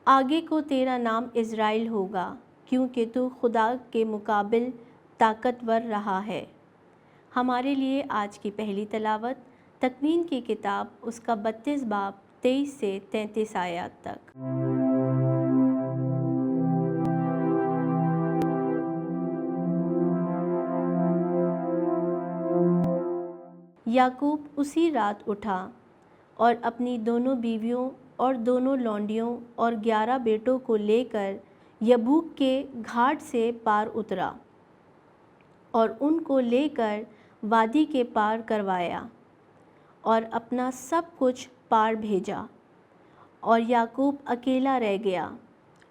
آگے کو تیرا نام اسرائیل ہوگا، کیونکہ تو خدا کے مقابل طاقتور رہا ہے۔ ہمارے لیے آج کی پہلی تلاوت تکوین کی کتاب اس کا 32 باب 23 سے 33 آیات تک۔ یعقوب اسی رات اٹھا اور اپنی دونوں بیویوں اور دونوں لونڈیوں اور 11 بیٹوں کو لے کر یبوک کے گھاٹ سے پار اترا اور ان کو لے کر وادی کے پار کروایا اور اپنا سب کچھ پار بھیجا، اور یعقوب اکیلا رہ گیا،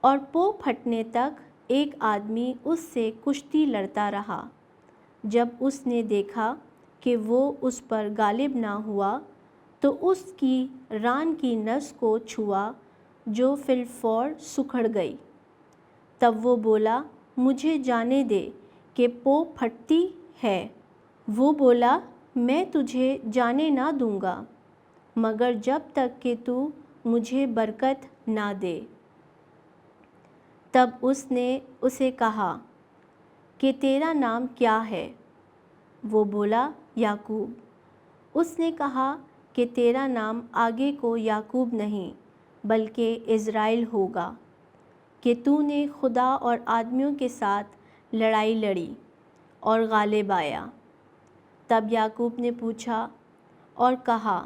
اور پو پھٹنے تک ایک آدمی اس سے کشتی لڑتا رہا۔ جب اس نے دیکھا کہ وہ اس پر غالب نہ ہوا تو اس کی ران کی نس کو چھوا جو فی الفور سکڑ گئی۔ تب وہ بولا، مجھے جانے دے کہ پو پھٹتی ہے۔ وہ بولا، میں تجھے جانے نہ دوں گا مگر جب تک کہ تو مجھے برکت نہ دے۔ تب اس نے اسے کہا کہ تیرا نام کیا ہے؟ وہ بولا، یعقوب۔ اس نے کہا کہ تیرا نام آگے کو یعقوب نہیں بلکہ اسرائیل ہوگا، کہ تو نے خدا اور آدمیوں کے ساتھ لڑائی لڑی اور غالب آیا۔ تب یعقوب نے پوچھا اور کہا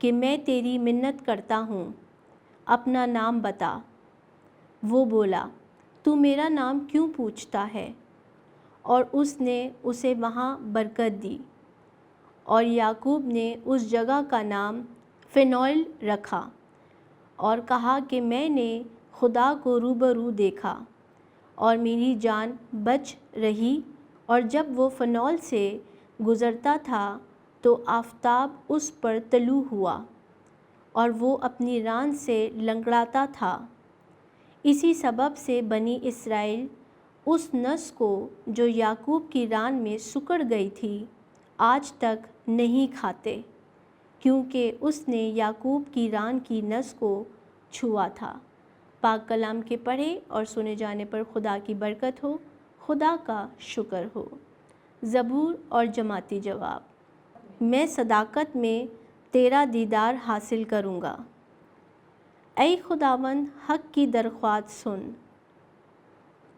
کہ میں تیری منت کرتا ہوں، اپنا نام بتا۔ وہ بولا، تو میرا نام کیوں پوچھتا ہے؟ اور اس نے اسے وہاں برکت دی، اور یعقوب نے اس جگہ کا نام فنویل رکھا اور کہا کہ میں نے خدا کو روبرو دیکھا اور میری جان بچ رہی، اور جب وہ فنویل سے گزرتا تھا تو آفتاب اس پر طلوع ہوا اور وہ اپنی ران سے لنگڑاتا تھا۔ اسی سبب سے بنی اسرائیل اس نس کو جو یعقوب کی ران میں سکڑ گئی تھی آج تک نہیں کھاتے، کیونکہ اس نے یعقوب کی ران کی نس کو چھوا تھا۔ پاک کلام کے پڑھے اور سنے جانے پر خدا کی برکت ہو، خدا کا شکر ہو۔ زبور اور جماعتی جواب۔ میں صداقت میں تیرا دیدار حاصل کروں گا۔ اے خداوند، حق کی درخواست سن،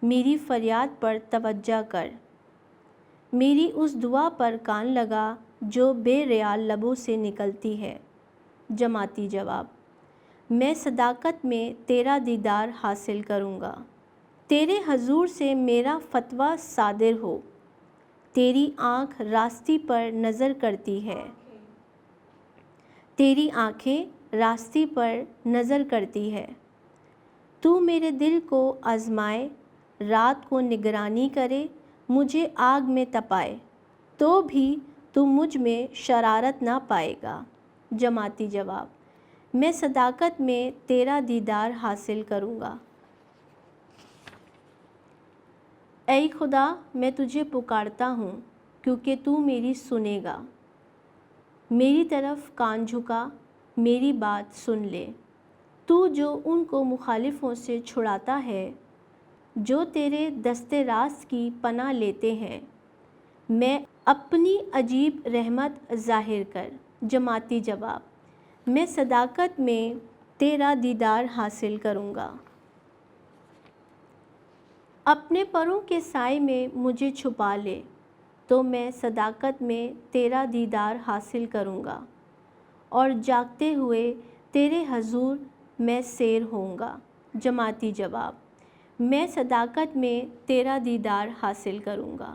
میری فریاد پر توجہ کر، میری اس دعا پر کان لگا جو بے ریال لبوں سے نکلتی ہے۔ جماعتی جواب۔ میں صداقت میں تیرا دیدار حاصل کروں گا۔ تیرے حضور سے میرا فتویٰ صادر ہو، تیری آنکھ راستی پر نظر کرتی ہے، تیری آنکھیں راستی پر نظر کرتی ہے۔ تو میرے دل کو آزمائے، رات کو نگرانی کرے، مجھے آگ میں تپائے، تو بھی تو مجھ میں شرارت نہ پائے گا۔ جماعتی جواب۔ میں صداقت میں تیرا دیدار حاصل کروں گا۔ اے خدا، میں تجھے پکارتا ہوں کیونکہ تو میری سنے گا۔ میری طرف کان جھکا، میری بات سن لے۔ تو جو ان کو مخالفوں سے چھڑاتا ہے، جو تیرے دست راست کی پناہ لیتے ہیں، میں اپنی عجیب رحمت ظاہر کر۔ جماعتی جواب۔ میں صداقت میں تیرا دیدار حاصل کروں گا۔ اپنے پروں کے سائے میں مجھے چھپا لے، تو میں صداقت میں تیرا دیدار حاصل کروں گا، اور جاگتے ہوئے تیرے حضور میں سیر ہوں گا۔ جماعتی جواب۔ میں صداقت میں تیرا دیدار حاصل کروں گا۔